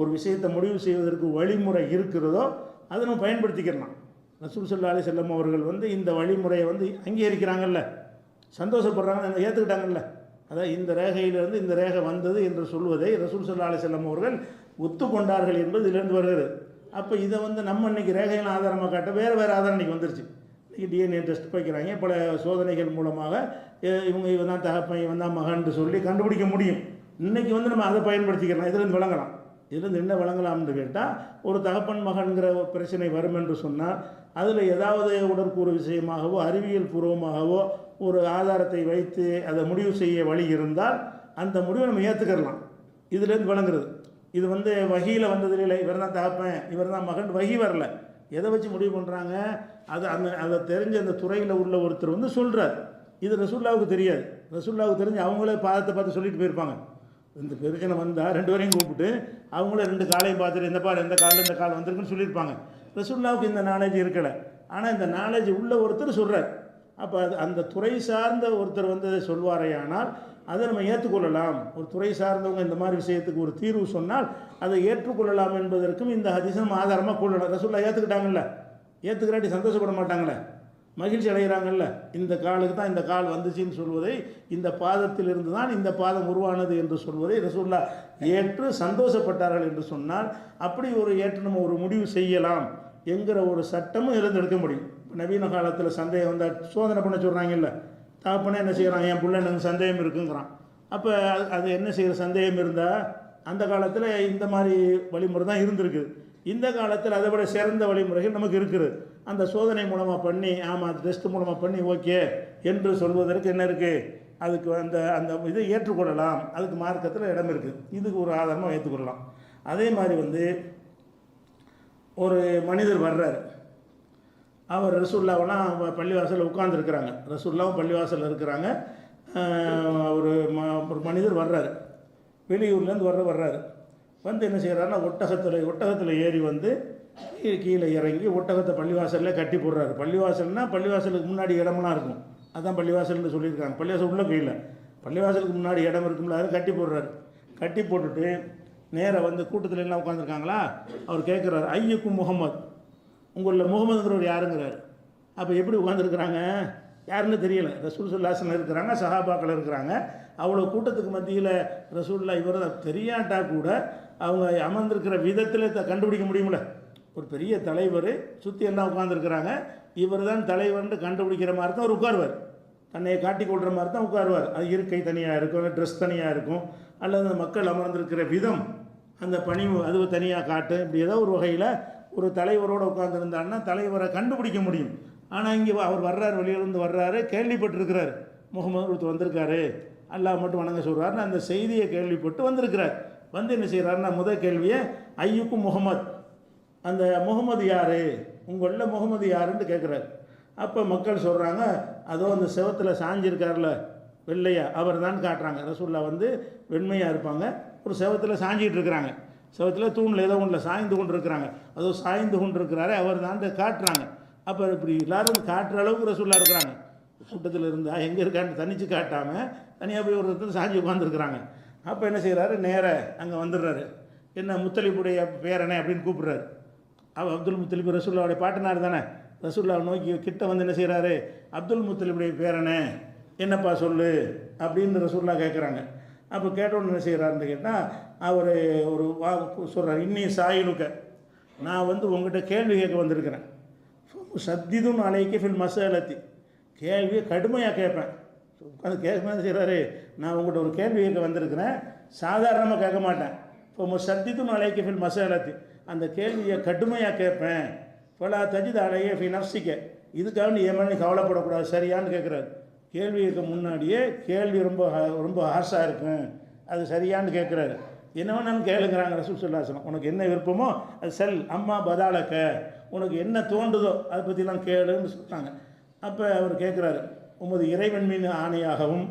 Speaker 1: ஒரு விஷயத்தை முடிவு செய்வதற்கு வழிமுறை இருக்கிறதோ அதை நம்ம பயன்படுத்திக்கிறலாம். ரசூல் ஸல்லல்லாஹு அலைஹி வஸல்லம் அவர்கள் வந்து இந்த வழிமுறையை வந்து அங்கீகரிக்கிறாங்கல்ல, சந்தோஷப்படுறாங்கன்னு ஏற்றுக்கிட்டாங்கல்ல. அதாவது இந்த ரேகையிலிருந்து இந்த ரேகை வந்தது என்று சொல்வதை ரசூல் ஸல்லல்லாஹு அலைஹி வஸல்லம் அவர்கள் ஒத்துக்கொண்டார்கள் என்பது இதிலிருந்து வருகிறது. அப்போ இதை வந்து நம்ம இன்றைக்கி ரேகையின் ஆதாரமாக காட்ட வேறு ஆதாரம் இன்றைக்கி வந்துருச்சு. இன்றைக்கி டிஎன்ஏ டெஸ்ட் வைக்கிறாங்க. பல சோதனைகள் மூலமாக இவன் தான் தகப்பன் இவன் தான் மகன் சொல்லி கண்டுபிடிக்க முடியும். இன்றைக்கி வந்து நம்ம அதை பயன்படுத்திக்கலாம். இதிலிருந்து வழங்கலாம். இதிலிருந்து என்ன வழங்கலாம்னு கேட்டால், ஒரு தகப்பன் மகன்கிற ஒரு பிரச்சனை வரும் என்று சொன்னால் அதில் ஏதாவது உடற்கூறு விஷயமாகவோ அறிவியல் பூர்வமாகவோ ஒரு ஆதாரத்தை வைத்து அதை முடிவு செய்ய வழி இருந்தால் அந்த முடிவை நம்ம ஏற்றுக்கலாம். இதுலேருந்து வழங்குறது இது வந்து வகியில் வந்தது இல்லை, இவர் தான் தகப்பன் இவர் தான் மகன், வகி வரல. எதை வச்சு முடிவு பண்ணுறாங்க, அதை தெரிஞ்ச அந்த துறையில் உள்ள ஒருத்தர் வந்து சொல்கிறார். இது ரசூலுல்லாவுக்கு தெரியாது. ரசூலுல்லாவுக்கு தெரிஞ்சு அவங்களே பாதத்தை பார்த்து சொல்லிட்டு போயிருப்பாங்க. இந்த பிரச்சனை வந்தால் ரெண்டு பேரையும் கூப்பிட்டு அவங்கள ரெண்டு காலையும் பார்த்துட்டு இந்த காலில் இந்த கால் வந்திருக்குன்னு சொல்லியிருப்பாங்க. ரசூலுல்லாவுக்கு இந்த நாலேஜ் இருக்கலை. ஆனால் இந்த நாலேஜ் உள்ள ஒருத்தர் சொல்கிறார். அப்போ அந்த துறை சார்ந்த ஒருத்தர் வந்து சொல்வாரையானால் அதை நம்ம ஏற்றுக்கொள்ளலாம். ஒரு துறை சார்ந்தவங்க இந்த மாதிரி விஷயத்துக்கு ஒரு தீர்வு சொன்னால் அதை ஏற்றுக்கொள்ளலாம் என்பதற்கும் இந்த ஹதீஸை நம்ம ஆதாரமாக கொள்ளலாம். ரசூலுல்லாஹ் ஏற்றுக்கிட்டாங்கல்ல, ஏற்றுக்கிறாட்டி சந்தோஷப்பட மாட்டாங்களே, மகிழ்ச்சி அடைகிறாங்கல்ல. இந்த காலுக்கு தான் இந்த கால் வந்துச்சின்னு சொல்வதை, இந்த பாதத்திலிருந்து தான் இந்த பாதம் உருவானது என்று சொல்வதை ரசூலுல்லாஹ் ஏற்று சந்தோஷப்பட்டார்கள் என்று சொன்னால் அப்படி ஒரு ஏற்று நம்ம ஒரு முடிவு செய்யலாம் என்கிற ஒரு சட்டமும் இருந்து எடுக்க முடியும். நவீன காலத்தில் சந்தேகம் வந்தால் சோதனை பண்ண சொல்கிறாங்கல்ல, தாப்பனே என்ன செய்கிறான், என் பிள்ளை எனக்கு சந்தேகம் இருக்குங்கிறான். அப்போ அது என்ன செய்கிற சந்தேகம் இருந்தால் அந்த காலத்தில் இந்த மாதிரி வழிமுறை தான் இருந்திருக்குது. இந்த காலத்தில் அதை விட சிறந்த வழிமுறைகள் நமக்கு இருக்குது. அந்த சோதனை மூலமாக பண்ணி ஆமாம் டெஸ்ட் மூலமாக பண்ணி ஓகே என்று சொல்வதற்கு என்ன இருக்குது, அதுக்கு அந்த இதை ஏற்றுக்கொள்ளலாம். அதுக்கு மார்க்கத்தில் இடம் இருக்குது. இதுக்கு ஒரு ஆதாரமாக ஏற்றுக்கொள்ளலாம். அதே மாதிரி வந்து ஒரு மனிதர் வர்றார். அவர் ரசூலுல்லாஹ்லாம் பள்ளிவாசலில் உட்கார்ந்துருக்கிறாங்க. ரசூலுல்லாஹ்வும் பள்ளிவாசலில் இருக்கிறாங்க. ஒரு மனிதர் வர்றாரு, வெளியூர்லேருந்து வர்றாரு. வந்து என்ன செய்கிறாருன்னா ஒட்டகத்தில் ஏறி வந்து கீழே இறங்கி ஒட்டகத்தை பள்ளிவாசலில் கட்டி போடுறாரு. பள்ளிவாசல்னால் பள்ளிவாசலுக்கு முன்னாடி இடமெல்லாம் இருக்கும், அதான் பள்ளிவாசல்னு சொல்லியிருக்காங்க. பள்ளிவாசல் உள்ள கையில் பள்ளிவாசலுக்கு முன்னாடி இடம் இருக்கும்ல, அதை கட்டி போடுறாரு. கட்டி போட்டுட்டு நேராக வந்து கூட்டத்தில் எல்லாம் உட்காந்துருக்காங்களா, அவர் கேட்குறாரு, ஐயுக்கும் முகமது, உங்களில் முகமதுங்கிறவர் யாருங்கிறார். அப்போ எப்படி உட்காந்துருக்குறாங்க யாருன்னு தெரியலை. ரசூல் ஸல்லல்லாஹு அலைஹி வஸல்லம் இருக்கிறாங்க, சஹாபாக்கள் இருக்கிறாங்க. அவ்வளோ கூட்டத்துக்கு மத்தியில் ரசூலுல்லாஹ் இவர் தெரியாட்டா கூட அவங்க அமர்ந்திருக்கிற விதத்தில் கண்டுபிடிக்க முடியுமில்ல. ஒரு பெரிய தலைவர் சுற்றி எல்லாம் உட்காந்துருக்கிறாங்க, இவர் தான் தலைவர்னு கண்டுபிடிக்கிற மாதிரி தான் அவர் உட்காருவார். தன்னை காட்டிக்கொள்கிற மாதிரி தான் உட்காருவார். அது இருக்கை தனியாக இருக்கும், ட்ரெஸ் தனியாக இருக்கும், அல்லது அந்த மக்கள் அமர்ந்திருக்கிற விதம் அந்த பணிவு அது தனியாக காட்டும். இப்படி ஏதோ ஒரு வகையில் ஒரு தலைவரோடு உட்காந்துருந்தான்னா தலைவரை கண்டுபிடிக்க முடியும். ஆனால் இங்கே அவர் வர்றாரு, வெளியிலேருந்து வர்றாரு, கேள்விப்பட்டிருக்கிறார் முகமது ஒருத்தர் வந்திருக்காரு, அல்லாஹ் மட்டும் வணங்க சொல்கிறாருன்னு அந்த செய்தியை கேள்விப்பட்டு வந்திருக்கிறார். வந்து என்ன செய்கிறாருன்னா முதல் கேள்வியை ஐயுக்கும் முகமது, அந்த முகமது யார், உங்களில் முகமது யாருன்னு கேட்குறாரு. அப்போ மக்கள் சொல்கிறாங்க, அதோ அந்த செவத்தில் சாஞ்சிருக்கார்ல வெள்ளையா, அவர் தான் காட்டுறாங்க. ரசூல்லா வந்து வெண்மையாக இருப்பாங்க, ஒரு செவத்தில் சாஞ்சிக்கிட்டு இருக்கிறாங்க, செவத்தில் தூணில் ஏதோ ஒன்றில் சாய்ந்து கொண்டு இருக்கிறாங்க, அதோ சாய்ந்து கொண்டு இருக்கிறாரு அவர் தான் காட்டுறாங்க. அப்போ இப்படி எல்லாரும் காட்டுற அளவுக்கு ரசூல்லா இருக்கிறாங்க. கூட்டத்தில் இருந்தால் எங்கே இருக்கான்னு தனித்து காட்டாமல் தனியாக போய் ஒரு இடத்துல சாஞ்சி உட்காந்துருக்குறாங்க. அப்போ என்ன செய்கிறாரு, நேர அங்கே வந்துடுறாரு. என்ன முத்தலிபுடைய பேரனே அப்படின்னு கூப்பிட்றாரு. அப்துல் முத்தலிப் ரசூல்லாவுடைய பாட்டனார் தானே. ரசூல்லாவை நோக்கி கிட்ட வந்து என்ன செய்கிறாரு, அப்துல் முத்தலிபுடைய பேரனே என்னப்பா சொல்லு அப்படின்னு ரசூல்லா கேட்குறாங்க. அப்போ கேட்டோன்னு என்ன செய்கிறாருன்னு கேட்டால் அவர் ஒரு சொல்கிறார், இன்னி சாயிலுக்க, நான் வந்து உங்கள்கிட்ட கேள்வி கேட்க வந்திருக்கிறேன். சத்திதும் அலைக்கு ஃபில் மசாலத்தி, கேள்வியை கடுமையாக கேட்பேன். உட்காந்து கேட்க செய்கிறாரு, நான் உங்கள்கிட்ட ஒரு கேள்வி கேட்க வந்திருக்கிறேன், சாதாரணமாக கேட்க மாட்டேன். இப்போ சத்திதும் அலைக்கு ஃபில் மசாலத்தி, அந்த கேள்வியை கடுமையாக கேட்பேன். பலா தஜித் அலைய ஃபி நஃப்சிக்க, இதுக்காக நீ ஏன் மேலே கவலைப்படக்கூடாது சரியான்னு கேட்குறாரு. கேள்வி கேட்க முன்னாடியே கேள்வி ரொம்ப ரொம்ப ஹார்ஷாக இருக்கும், அது சரியான்னு கேட்குறாரு. என்ன வேணாலும் கேளுங்கிறாங்க ரசூல் ஸல்லல்லாஹு அலைஹி வஸல்லம். உனக்கு என்ன விருப்பமோ அது செல், அம்மா பதாலக்க, உனக்கு என்ன தோன்றுதோ அதை பற்றிலாம் கேளுன்னு சொல்லிட்டாங்க. அப்போ அவர் கேட்குறாரு, உமது இறைவன் மீது ஆணையாகவும்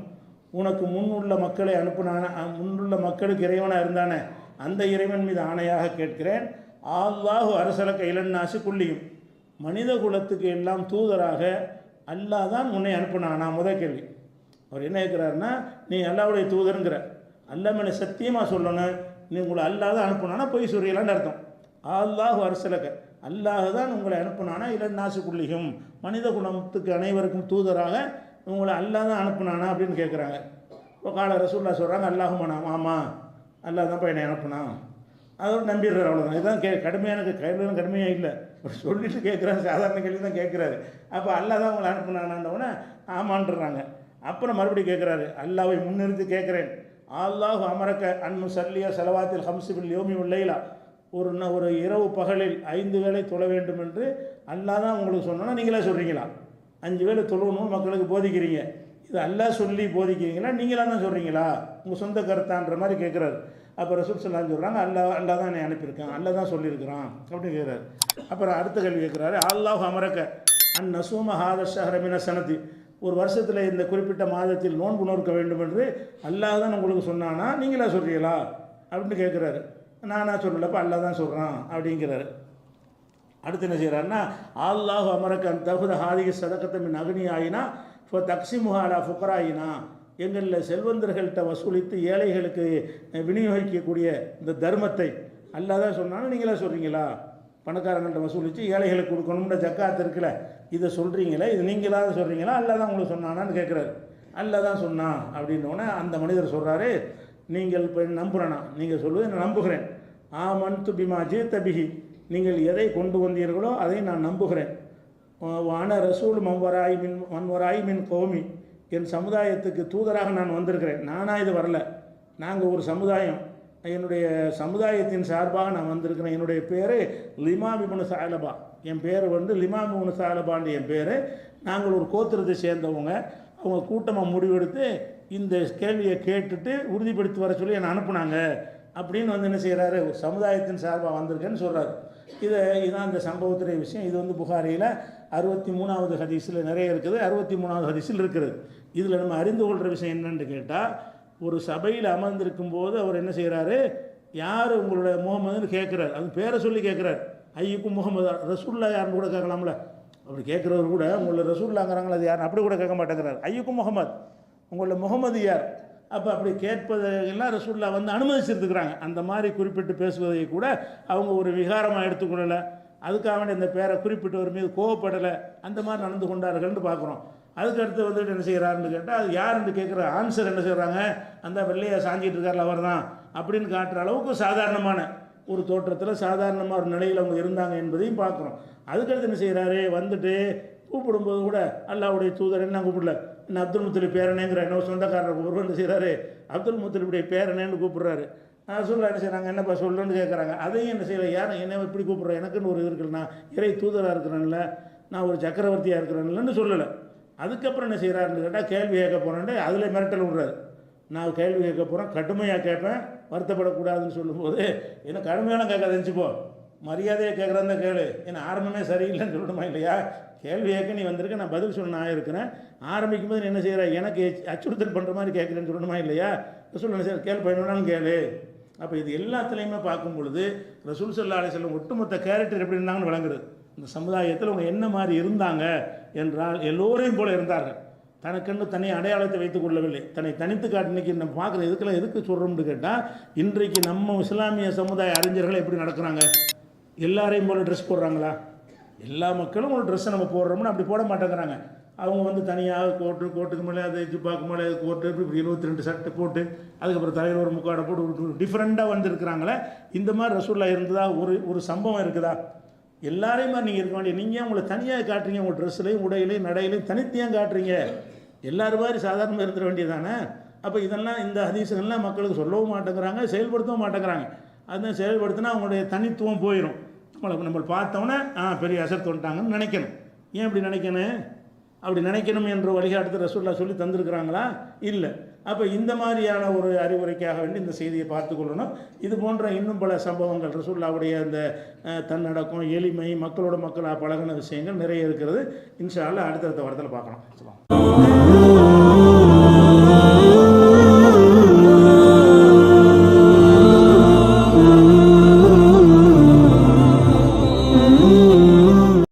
Speaker 1: உனக்கு முன்னுள்ள மக்களை அனுப்புனான, முன்னுள்ள மக்களுக்கு இறைவனாக இருந்தானே அந்த இறைவன் மீது ஆணையாக கேட்கிறேன், அல்லாஹு அரசலக்க இளன்னாசு குள்ளியும், மனித குலத்துக்கு எல்லாம் தூதராக அல்லாஹ் தான் உன்னை அனுப்புனானா. முதல் கேள்வி அவர் என்ன கேட்குறாருன்னா, நீ அல்லாஹ்வுடைய தூதருங்கிற, அல்லாஹ் மேலே சத்தியமாக சொல்லணும், நீ உங்களை அல்லாஹ் தான் அனுப்புனானா பொய் சொல்றீங்களான்னு அர்த்தம். அல்லாஹு அரசலக்க, அல்லாஹ் தான் உங்களை அனுப்புனானா இளநாசு குள்ளியும், மனித குலத்துக்கு அனைவருக்கும் தூதராக உங்களை அல்லாஹ் தான் அனுப்புனானா அப்படின்னு கேட்குறாங்க. இப்போ கால ரசூல்லா சொல்கிறாங்க, அல்லாஹுமானா, ஆமாம் அல்லாஹ் தான் என்னை அனுப்புனான், அதோட நம்பிடுறாரு, அவ்வளோதான். இதுதான் கடுமையான கேள்வியும் கடுமையாக இல்லை, ஒரு சொல்லிட்டு கேட்குறாரு, சாதாரண கேள்வி தான் கேட்குறாரு. அப்போ அல்லாஹ் தான் உங்களை அனுப்புனானோடனே ஆமான்றாங்க. அப்புறம் மறுபடியும் கேட்குறாரு, அல்லாஹ்வை முன்னிறுத்தி கேட்குறேன், அல்லாஹ் அமரக்க அன்னு சல்லியா செலவாத்தில் ஹம்சிபில் யோமி உள்ளைலா, ஒரு இரவு பகலில் 5 வேளை தொழ வேண்டும் என்று அல்லாஹ் தான் உங்களுக்கு சொன்னோன்னா நீங்களே சொல்கிறீங்களா? 5 வேளை தொழணும் மக்களுக்கு போதிக்கிறீங்க, இது அல்லாஹ் சொல்லி போதிக்கிறீங்களா நீங்களாக தான் சொல்கிறீங்களா, உங்கள் சொந்த கருத்தான்ற மாதிரி கேட்குறாரு. அப்போ ரசூல் ஸல்லல்லாஹு சொல்கிறாங்க, அல்லாஹ் தான் என்னை அனுப்பியிருக்கான், அல்லாஹ் தான் சொல்லியிருக்கிறான் அப்படின்னு கேட்குறாரு. அப்புறம் அடுத்த கேள்வி கேட்குறாரு, அல்லாஹ் அமரக்க அன் நசூம ஹாத ஷஹ்ரமின சனதி, ஒரு வருஷத்தில் இந்த குறிப்பிட்ட மாதத்தில் நோன்பு நோக்க வேண்டும் என்று அல்லாஹ் தான் உங்களுக்கு சொன்னானா நீங்களா சொல்கிறீங்களா அப்படின்னு கேட்குறாரு. நானா சொல்லலப்போ அல்லாஹ் தான் சொல்கிறான் அப்படிங்கிறாரு. அடுத்து என்ன செய்கிறாருன்னா, அல்லாஹ் அமரக்க அன் தகுத ஹாதிக சதக்கத்தை மின் அக்னி ஆயினா இப்போ தக்ஸிமுஹாலா ஃபுக்கராயினா, எங்களில் செல்வந்தர்கள்ட்ட வசூலித்து ஏழைகளுக்கு விநியோகிக்கக்கூடிய இந்த தர்மத்தை அல்லாஹ் தான் சொன்னாலும் நீங்களா சொல்கிறீங்களா, பணக்காரங்கள்ட்ட வசூலித்து ஏழைகளுக்கு கொடுக்கணும்ன்ற ஜக்காத் இருக்குல்ல, இதை சொல்கிறீங்களே, இது நீங்களாக சொல்கிறீங்களா அல்லாஹ் தான் உங்களுக்கு சொன்னானான்னு கேட்குறாரு. அல்லாஹ் தான் சொன்னான் அப்படின்னோடனே அந்த மனிதர் சொல்கிறாரு, நீங்கள் இப்போ நம்புகிறேனா, நீங்கள் சொல்லுவது நான் நம்புகிறேன், ஆமன் துபிமா ஜீத்தபிஹி, நீங்கள் எதை கொண்டு வந்தீர்களோ அதை நான் நம்புகிறேன், வான ரசூல் மன்வராய் மின் கோமி, என் சமுதாயத்துக்கு தூதராக நான் வந்திருக்கிறேன், நானாக இது வரல, நாங்கள் ஒரு சமுதாயம், என்னுடைய சமுதாயத்தின் சார்பாக நான் வந்திருக்கிறேன், என்னுடைய பேர் லிமாம் இப்னு சாலபா, என் பேர் வந்து லிமாம் இப்னு சாலபான்னு என் பேர், நாங்கள் ஒரு கோத்திரத்தை சேர்ந்தவங்க, அவங்க கூட்டமாக முடிவெடுத்து இந்த கேள்வியை கேட்டுட்டு உறுதிப்படுத்தி வர சொல்லி என்னை அனுப்புனாங்க அப்படின்னு வந்து என்ன செய்கிறாரு, சமுதாயத்தின் சார்பாக வந்திருக்கேன்னு சொல்கிறார். இதுதான் இந்த சம்பவத்துடைய விஷயம். இது வந்து புகாரியில் 63வது ஹதீஸில் நிறைய இருக்குது, 63வது ஹதீஸில் இருக்கிறது. இதில் நம்ம அறிந்து கொள்கிற விஷயம் என்னன்னு கேட்டால், ஒரு சபையில் அமர்ந்திருக்கும் போது அவர் என்ன செய்கிறாரு, யார் உங்களோட முகமதுன்னு கேட்குறாரு, அது பேரை சொல்லி கேட்குறாரு. ஐயுக்கும் முகமது, ரசூல்லா யாருன்னு கூட கேட்கலாம்ல, அப்படி கேட்குறவர் கூட உங்களை ரசூல்லாங்கிறாங்களா அது யார் அப்படி கூட கேட்க மாட்டேங்கிறார், ஐயுக்கும் முகமது, உங்களோட முகமது யார். அப்போ அப்படி கேட்பதெல்லாம் ரசூல்லா வந்து அனுமதிச்சிருந்துக்கிறாங்க. அந்த மாதிரி குறிப்பிட்டு பேசுவதை கூட அவங்க ஒரு விகாரமாக எடுத்துக்கொள்ளலை, அதுக்காக வேண்டிய இந்த பேரை குறிப்பிட்டவர் மீது கோவப்படலை, அந்த மாதிரி நடந்து கொண்டார்கள்னு பார்க்குறோம். அதுக்கடுத்து வந்துட்டு என்ன செய்கிறாருன்னு கேட்டால், அது யாருன்னு கேட்குற ஆன்சர் என்ன செய்கிறாங்க, அந்த வெள்ளையை சாஞ்சிட்டு இருக்கார்ல அவர் தான் அப்படின்னு காட்டுற அளவுக்கு சாதாரணமான ஒரு தோற்றத்தில் சாதாரணமாக ஒரு நிலையில் அவங்க இருந்தாங்க என்பதையும் பார்க்குறோம். அதுக்கடுத்து என்ன செய்கிறாரு, வந்துட்டு கூப்பிடும்போது கூட அல்லாஹ்வுடைய தூதர் என்ன கூப்பிடல, என்ன அப்துல் முத்தலிப் பேரனேங்கிற என்ன சொந்தக்காரர் ஒருவர் என்ன செய்கிறாரு, அப்துல் முத்தலிப்புடைய பேரனேன்னு கூப்பிட்றாரு. சொல்ல என்ன செய்கிறாங்க, என்னப்பா சொல்லுன்னு கேட்குறாங்க. அதையும் என்ன செய்யலை, யாரும் என்ன இப்படி கூப்பிட்றேன், எனக்குன்னு ஒரு இது இருக்குல்ல, நான் இறை தூதராக இருக்கிறேன்ல, நான் ஒரு சக்கரவர்த்தியாக இருக்கிறேன்லன்னு சொல்லலை. அதுக்கப்புறம் என்ன செய்கிறாருன்னு கேட்டால் கேள்வி கேட்க போகிறேன்ட்டு அதில் மிரட்டல் விடுறாரு. நான் கேள்வி கேட்க போகிறேன், கடுமையாக கேட்பேன், வருத்தப்படக்கூடாதுன்னு சொல்லும்போது என்ன கடுமையான கேட்காத இருந்துச்சுப்போ, மரியாதையை கேட்குறதா கேளு, ஏன்னா ஆரம்பமே சரியில்லைன்னு சொல்லணுமா இல்லையா? கேள்வி கேட்க நீ வந்திருக்க, நான் பதில் சொல்ல நான் இருக்கிறேன். ஆரம்பிக்கும் போது என்ன செய்கிற, எனக்கு அச்சுறுத்தல் பண்ணுற மாதிரி கேட்குறேன்னு சொல்லணுமா இல்லையா? ரசூல் என்ன செய்ய, கேள்வி வேணாலும் கேளு. அப்போ இது எல்லாத்துலேயுமே பார்க்கும் பொழுது ரசூல் ஸல்லல்லாஹு அலைஹி வஸல்லம் ஒட்டுமொத்த கேரக்டர் எப்படி இருந்தாங்கன்னு விளங்குறது. இந்த சமுதாயத்தில் அவங்க என்ன மாதிரி இருந்தாங்க என்றால் எல்லோரையும் போல இருந்தார்கள். தனக்கென்று தனி அடையாளத்தை வைத்துக் கொள்ளவில்லை, தன்னை தனித்து காட்டு. இன்றைக்கி நம்ம பார்க்குற இதுக்கெல்லாம் எதுக்கு சொல்கிறோம்னு கேட்டால், இன்றைக்கு நம்ம இஸ்லாமிய சமுதாய அறிஞர்கள் எப்படி நடக்கிறாங்க? எல்லாரையும் போல ட்ரெஸ் போடுறாங்களா? எல்லா மக்களும் ஒரு ட்ரெஸ்ஸை நம்ம போடுறோம்னா அப்படி போட மாட்டேங்கிறாங்க. அவங்க வந்து தனியாக கோட்டுக்கு மேலே அது ஜிப்பாக்கு மேலே கோட்டு, இப்படி 22 சட்டை போட்டு அதுக்கப்புறம் தலையில் ஒரு முக்காடை போட்டு டிஃப்ரெண்ட்டாக வந்துருக்குறாங்களே. இந்த மாதிரி ரசூல்லா இருந்ததா ஒரு சம்பவம் இருக்குதா? எல்லாரையும் மாதிரி நீங்கள் இருக்க வேண்டிய, நீங்கள் உங்களை தனியாக காட்டுறீங்க, உங்கள் ட்ரெஸ்லையும் உடையிலையும் நடையிலையும் தனித்தையும் காட்டுறீங்க. எல்லாரும் மாதிரி சாதாரணமாக இருந்துட வேண்டியதானே? அப்போ இதெல்லாம் இந்த ஹதீஸுகள்லாம் மக்களுக்கு சொல்லவும் மாட்டேங்கிறாங்க, செயல்படுத்தவும் மாட்டேங்கிறாங்க. அதுதான் செயல்படுத்தினா அவங்களுடைய தனித்துவம் போயிடும். நம்மளை பார்த்தோன்னே பெரிய அசர் தொட்டாங்கன்னு நினைக்கணும். ஏன் அப்படி நினைக்கணும்? அப்படி நினைக்கணும் என்ற வழிகாட்டு ரசூல்லா சொல்லி தந்திருக்கிறாங்களா? இல்லை. அப்போ இந்த மாதிரியான ஒரு அறிவுரைக்காக வேண்டி இந்த செய்தியை பார்த்துக்கொள்ளணும். இது போன்ற இன்னும் பல சம்பவங்கள் ரசூல்லாவுடைய அந்த தன்னடக்கம், எளிமை, மக்களோட மக்களாக பழகின விஷயங்கள் நிறைய இருக்கிறது. இன்ஷா அல்லாஹ் அடுத்தடுத்த வாரத்தில் பார்க்கலாம்.